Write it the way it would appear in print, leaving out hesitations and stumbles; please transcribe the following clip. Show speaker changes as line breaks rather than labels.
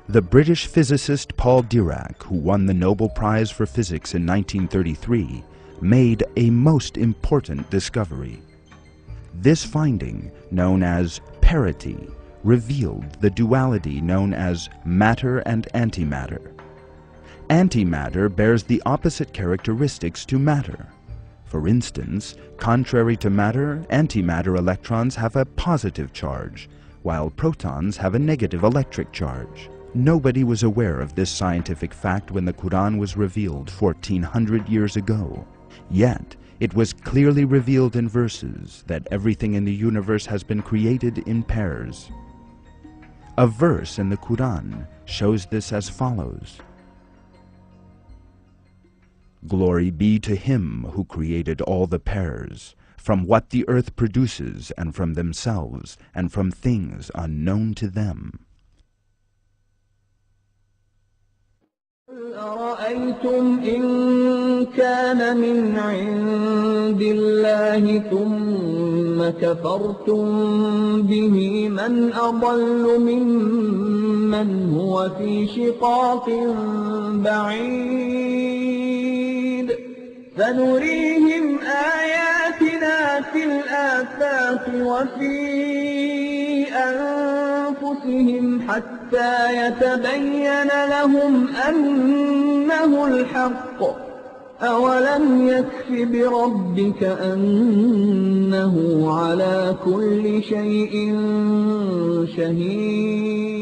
The British physicist Paul Dirac, who won the Nobel Prize for Physics in 1933, made a most important discovery. This finding, known as parity, revealed the duality known as matter and antimatter. Antimatter bears the opposite characteristics to matter. For instance, contrary to matter, antimatter electrons have a positive charge, while protons have a negative electric charge. Nobody was aware of this scientific fact when the Quran was revealed 1400 years ago. Yet, it was clearly revealed in verses that everything in the universe has been created in pairs. A verse in the Quran shows this as follows: "Glory be to him who created all the pairs, from what the earth produces and from themselves and from things unknown to them."
أرأيتم إن كان من عند الله ثم كفرتم به من أضل ممن هو في شقاق بعيد سنريهم آياتنا في الآفاق وفي أنفسهم حتى يتبين لهم أنه الحق أولم يكف بربك أنه على كل شيء شهيد